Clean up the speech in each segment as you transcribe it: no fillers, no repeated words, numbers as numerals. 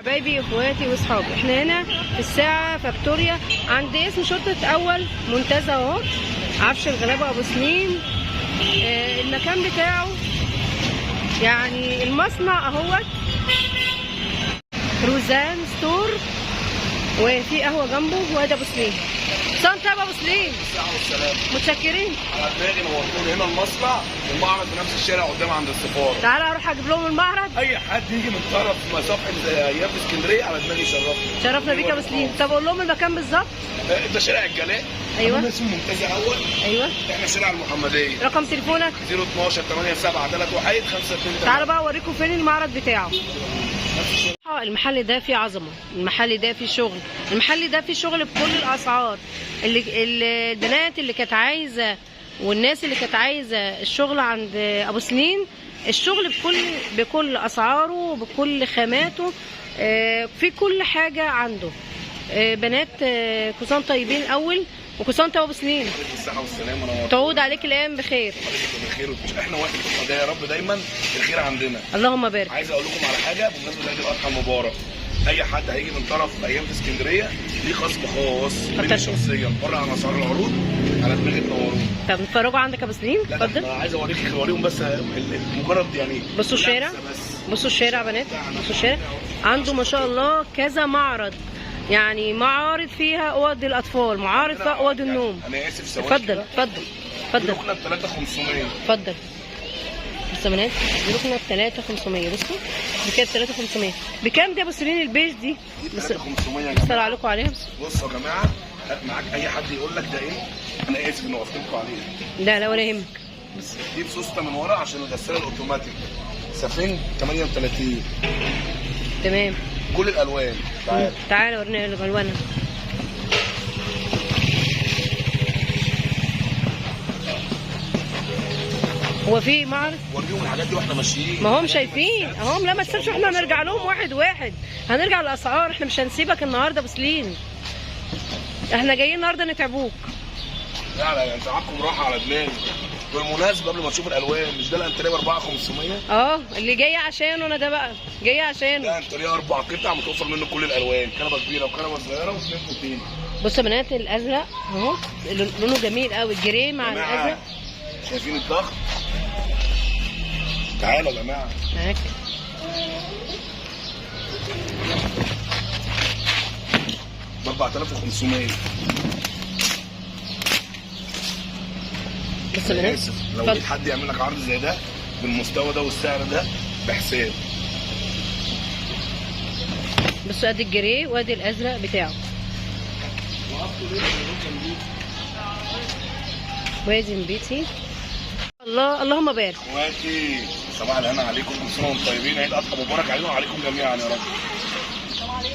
حبايبي اخواتي واصحابي، احنا هنا في الساعة فاكتوريا عند اسم شرطة اول منتزه اهو، عفش الغلابة ابو سنين. المكان بتاعه يعني المصنع اهوت روزان ستور، وفي قهوة جنبه، وادي ابو سنين. صنطة ابو سليم، الصحة والسلامة. متشكرين. على دماغي نورتوني. هنا المصنع والمعرض في نفس الشارع قدام عند السفارة. تعالى اروح اجيب لهم المعرض. أي حد يجي من طرف مصافح ايام في اسكندرية على دماغي يشرفني. شرفنا بيك يا ابو سليم. طب اقول لهم المكان بالظبط. ده شارع الجلاء. ايوه. اسمه منتزه أول. ايوه. احنا شارع المحمدية. رقم تليفونك 012 87 31 52. تعالوا بقى اوريكم فين المعرض بتاعه. المحل ده فيه عظمه، المحل ده فيه شغل، المحل ده فيه شغل بكل الاسعار. البنات اللي كانت عايزه والناس اللي كانت عايزه الشغل عند ابو سنين، الشغل بكل اسعاره وبكل خاماته، في كل حاجه عنده. بنات كل سنه طيبين اول، وكل سنه ابو سنين بالصحة والسلامة. تعود عليك الايام بخير. بخير، احنا واحد ده يا رب دايما الخير عندنا. اللهم بارك. عايز اقول لكم على حاجه بمناسبه عيد الاضحى المبارك. اي حد هيجي من طرف ايام في اسكندريه ليه خصم خاص مني شخصيا بره عن اسعار العروض. على دماغي تنوروني. طب نتفرجوا عندك يا ابو سنين؟ اتفضل. انا عايز اوريهم بس مجرد يعني. بصوا الشارع، بصوا الشارع يا بنات، بصوا الشارع. عنده ما شاء الله كذا معرض، يعني معارض فيها اوض الاطفال، معارض فيها اوض النوم. انا اسف ثواني. اتفضل اتفضل اتفضل. ركنه ب 3500. اتفضل. بصوا يا بنات، دي ركنه ب 3500. بصوا دي كده 3500. بكام دي يا ابو سيرين البيج دي؟ 3500 يا بصوا جماعه. عليكم عليها. بصوا يا جماعه، هات معاك اي حد يقول لك ده ايه، انا اسف اني وقفت لكم عليه. لا لا ولا يهمك. دي بسوسته من ورا عشان الغساله الاوتوماتيك. سفنج 38. تمام. كل الالوان. تعالى ورينا الالوان. هو في معرض؟ وريهم الحاجات دي واحنا ماشيين. ما هم شايفين اهم. لا ما تسيبش، احنا هنرجع لهم واحد واحد، هنرجع للاسعار. احنا مش هنسيبك النهارده بسلين، احنا جايين النهارده نتعبوك. لا لا انت معاكم راحه على دماغي. بالمناسبه قبل ما تشوف الالوان، مش ده الانتريه ب 4500؟ اللي جاي عشانه انا، ده بقى جاي عشانه. ده انتريه 4 قطع متوفر منه كل الالوان، كنبه كبيره وكنبه صغيره واثنين فوتين. بصوا يا بنات الازرق اهو، لونه جميل قوي، الجري مع الازرق. شايفين الضغط؟ تعالوا يا جماعه معاك. ب 4500. بص يا بنات، لو لقيت حد يعمل لك عرض زي ده بالمستوى ده والسعر ده بحساب. بصوا ادي الجري وادي الازرق بتاعه، وادي بيتي. الله اللهم بارك. اخواتي صباح الهنا عليكم، كل سنه وانتم طيبين، عيد اضحى مبارك علينا وعليكم جميعا يا رب.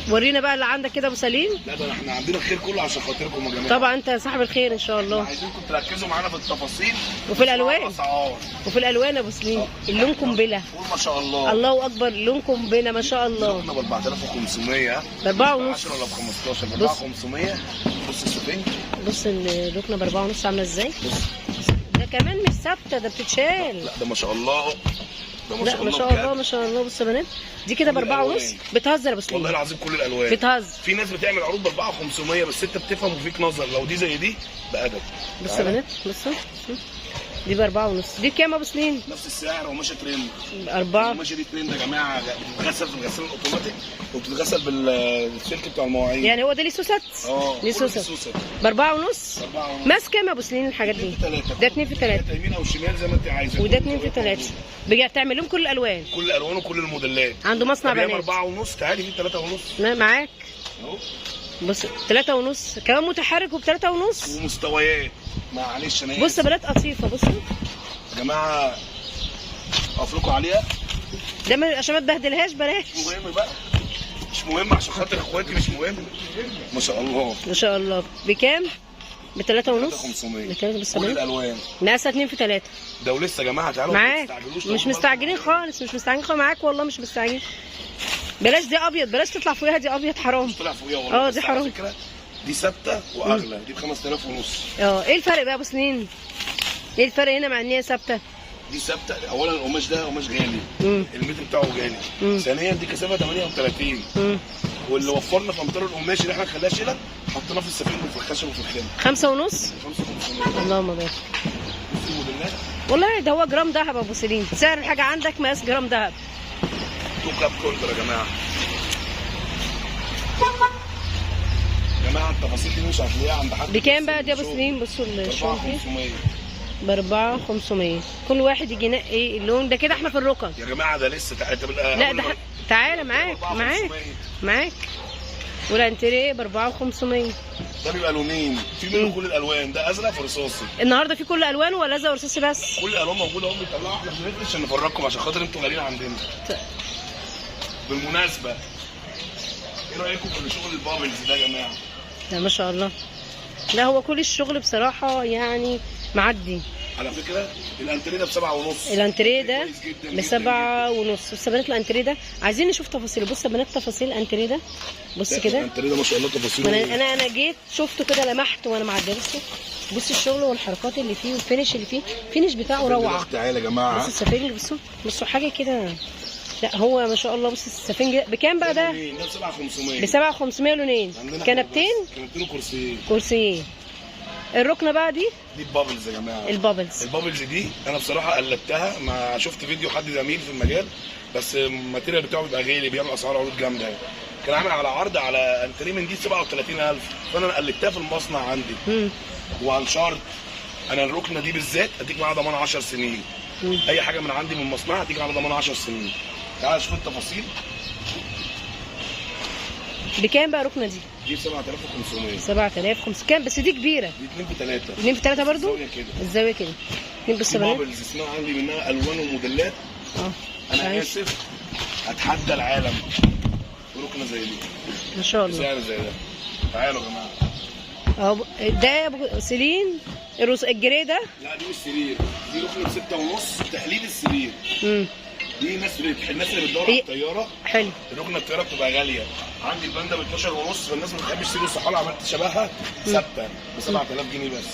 ورينا بقى اللي عندك كده ابو سليم. لا ده احنا عندنا الخير كله عشان خاطركم يا جماعه. طبعا انت صاحب الخير ان شاء الله. عايزينكم تركزوا معانا في التفاصيل وفي الالوان. الاسعار وفي الالوان يا ابو سليم، اللون قنبله. قول ما شاء الله. الله اكبر، لون قنبله ما شاء الله. احنا ب 4500. ب 4 ونص. 10 ولا ب 15؟ ب 4500. بص السفنج. بص الركنه ب 4 ونص عامله ازاي. بص ده كمان مش ثابته، ده بتتشال. لا ده ما شاء الله. ده ما شاء الله. ما شاء الله ما شاء الله. بص يا بنات دي كده ب 4 ونص. بتهزر يا ابو سليم والله العظيم كل الالوان بتهزر. في ناس بتعمل عروض ب 4500 بس انت بتفهم وفيك نظر. لو دي زي دي بأدب. بص يا بنات، بصوا دي ب 4 ونص. دي بكام يا ابو سليم؟ نفس السعر وماشي ترند. 4 ماشي دي ترند يا جماعه. بتتغسل في الغساله الاوتوماتيك وبتتغسل بالسلك بتاع المواعين. يعني هو ده ليه سوست؟ ليه سوست ب 4 ونص. ماسك كام يا ابو سليم الحاجات دي؟ ده 2 في 3. يمين او شمال زي ما انت عايزه. وده 2 في 3. بتعمل لهم كل الالوان. كل الالوان وكل الموديلات. عنده مصنع بنات. 4 ونص. تعالي في 3 ونص. معاك اهو. بص 3 ونص كمان متحرك وب 3 ونص. ومستويات. معلش انا بص بنات قطيفه. بصوا يا جماعه اقف لكم عليها. ده عشان ما تبهدلهاش بلاش. مش مهم بقى، مش مهم عشان خاطر اخواتي، مش مهم. ما شاء الله ما شاء الله. بكام؟ ب 3 ونص. 500. كل الالوان. مقاسها 2 في 3. ده ولسه يا جماعه تعالوا معاك. مش مستعجلين خالص، مش مستعجلين خالص معاك والله، مش مستعجلين. بلاش دي ابيض، بلاش تطلع فوقيها دي ابيض، حرام. طلع فوقيها والله. دي حرام. دي ثابته واغلى. دي ب 5000 ونص. ايه الفرق بقى يا ابو سنين؟ ايه الفرق هنا مع ان هي ثابته؟ دي ثابته. اولا القماش ده قماش غالي، المتر بتاعه غالي. ثانيا دي كثافه 38. واللي وفرنا في امتار القماش اللي احنا نخليها شيلة حطيناه في السفين وفي الخشب وفي الخام. 5.5. 5.5. اللهم بارك. بصي الموديلات. والله ده هو جرام ذهب يا ابو سليم، سعر الحاجه عندك مقاس جرام ذهب. 2 كاب كولتر يا جماعه. يا جماعه التفاصيل دي مش هتلاقيها عند حد. بكام بقى دي يا ابو سليم؟ بصوا الشغل فيه ب 4,500. كل واحد يجي ينقي ايه اللون ده كده. احنا في الركن يا جماعه، ده لسه لا ده تعالى معاك. والانتريه ب 4,500. ده بيبقى لونين، في منه كل الالوان. ده ازرق في رصاصي. النهارده في كل الالوان ولا ازرق ورصاصي بس؟ كل الالوان موجوده اهو، بيطلعوا. احنا بنفرش عشان نفرجكم عشان خاطر انتوا غاليين عندنا. بالمناسبه ايه رايكم في شغل البابلز ده يا جماعه؟ لا ما شاء الله. لا هو كل الشغل بصراحه يعني معدي. على فكره الانتريه ده ب7.5. الانتريه ده ب7.5. بص يا بنات الانتريه ده عايزين نشوف تفاصيله. بص يا بنات تفاصيل الانتريه ده. بص كده الانتريه ده ما شاء الله تفاصيله. انا جيت شفته كده لمحت وانا معديه. بص الشغل والحركات اللي فيه والفينش اللي فيه. الفينش بتاعه روعه. تعالى يا جماعه. بص السفنج. بصوا حاجه كده. لا هو ما شاء الله. بص السفنج بكام بقى ده؟ ب7.500. ب7,500 لونين. كنبتين وكرسيين. الركنه بقى دي البابلز يا جماعه. البابلز دي انا بصراحه قلبتها، ما شفت فيديو حد زميل في المجال، بس الماتيريال بتاعه بيبقى غالي، بيعمل اسعار عروض جامده. كان عامل على عرض على انتريه من دي 37,000، فانا قلبتها في المصنع عندي. وعن شرط انا الركنه دي بالذات اديك معاها ضمان 10 سنين. اي حاجه من عندي من المصنع هديك على ضمان 10 سنين. تعال شوف التفاصيل. بكام بقى الركنه دي؟ دي 7,500. 7,500 كام؟ بس دي كبيره. دي 2 في 3. 2 في 3 برضه؟ الزاويه كده. 2 بالسبعين. بابلز اسمها عندي منها الوان وموديلات. انا اسف اتحدى العالم ركنه زي دي ما شاء الله. سعر زي ده. تعالوا يا جماعه اهو ده يا ابو سيلين. الجري ده. لا دي مش سرير، دي ركنه 6.5 تحليل السرير. دي الناس اللي بتدور على الطياره. حلو. الركنه الطياره بتبقى غاليه. عندي الباندا ب 12.5، فالناس ما بتحبش سرير الصحالة، عملت شبهها ثابته ب 7,000 جنيه بس.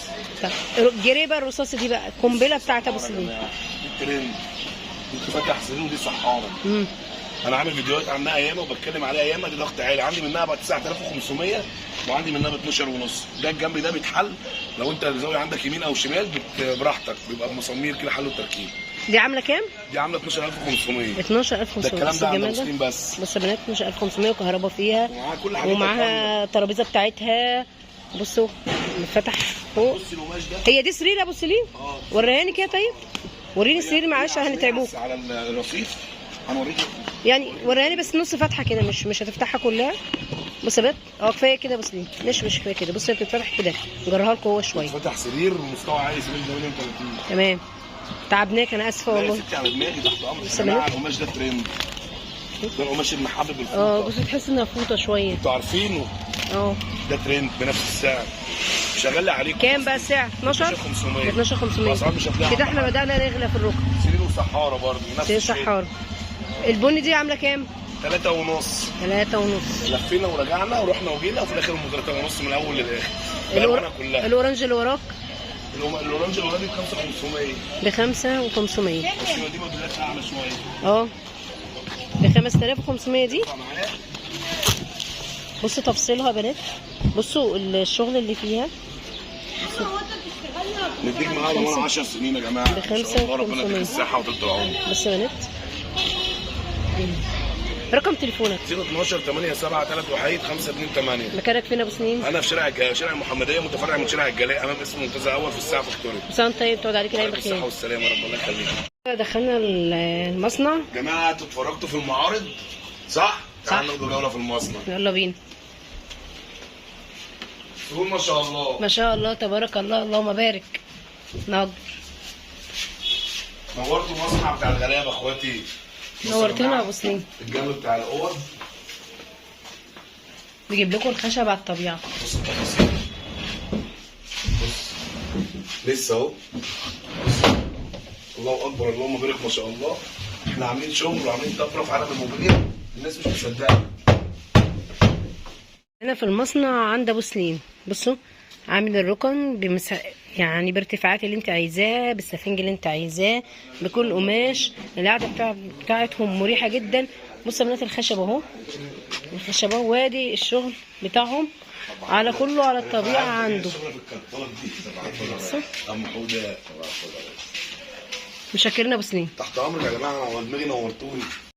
طب الجري بقى الرصاصي دي بقى القنبله بتاعت ابو سيلين. دي الترند. كنت فاتح سرير ودي صحاره. انا عامل فيديوهات عنها ايامها وبتكلم عليها ايامها. دي ضغط عالي. عندي منها بقى 9,500 وعندي منها ب 12.5. ده الجنب ده بيتحل لو انت الزاويه عندك يمين او شمال براحتك، بيبقى بمسامير كده حل وتركيب. دي عامله كام؟ دي عامله 12,500. 12,500. ده الكلام ده عند مسلم بس. بص يا بنات 12,500 وكهرباء فيها ومعاها كل حاجه ومعاها الترابيزه بتاعتها. بصوا فتح فوق. بص القماش ده. هي دي سرير ابو سليم؟ وريهاني كده. طيب وريني السرير معلش هنتعبوك. على الرصيف هنوريك يعني وريهاني بس نص فتحه كده، مش هتفتحها كلها. بص يا بنات كفايه كده. بص ليه مش كفايه كده. بص هي بتتفتح كده. نجرها لكم هو شويه. فتح سرير مستوى عالي، سرير 38. تمام. تعبناك انا اسفه والله. لا يا ستي على دماغي تحت امرك. يا جماعه القماش ده ترند. ده القماش المحبب الفوطه. بص تحس انها فوطه شويه. انتوا عارفينه. ده ترند بنفس السعر. مش هغلي عليكم. كام بقى السعر؟ 12,500. 12,500. الاسعار مش هتلاقيها كده احنا بدأنا نغلى في الركن. سرير وصحاره برضه نفس الشيء. سرير صحاره. البني دي عامله كام؟ 3.5. 3.5. لفينا ورجعنا ورحنا وجينا وفي الاخر 3.5 من الاول للاخر. الالوان كلها. الاورنج اللي وراك؟ الاورنج اللي وراك ب 5,500. ب 5,500. بس دي موديلات اعلى شويه. ب 5,500 دي. بصوا تفصيلها يا بنات. بصوا الشغل اللي فيها. نديك معاها ضمان 10 سنين يا جماعه. ب 5,500. ربنا يديك الصحه وطول العمر. بصوا يا بنات. رقم تليفونك 012 87 3 وحيد 528. مكانك فين يا ابو سنين؟ انا في شارع المحمديه، متفرع من شارع الجلاء امام اسم منتزه اول في الساعه فيكتوريا. مساء طيب. تقعد عليك العيب بخير. بالصحه والسلامه. ربنا يخليك. دخلنا المصنع يا جماعه. انتوا اتفرجتوا في المعارض صح؟ تعالوا ناخدوا جوله في المصنع. يلا بينا. قول ما شاء الله. ما شاء الله تبارك الله. اللهم بارك. نقدر. نورتوا المصنع بتاع الغلابه اخواتي. نورتنا يا ابو سليم. الجنب بتاع الاوض بيجيب لكم الخشب على الطبيعه. بص التفاصيل. بص لسه اهو. الله اكبر اللهم بارك ما شاء الله. احنا عاملين شغل وعاملين طفره في عالم الموبيليا، الناس مش مصدقه. هنا في المصنع عند ابو سليم. بصوا عامل الركن يعني بارتفاعات اللي انت عايزاه، بالسفنج اللي انت عايزاه، بكل قماش. القعده بتاعتهم مريحه جدا. بص يا بنات الخشب اهو، الخشب اهو، وادي الشغل بتاعهم على كله على الطبيعه عنده. مشكرين ابو سنين. تحت امرك يا جماعه، انا دماغي نورتوني.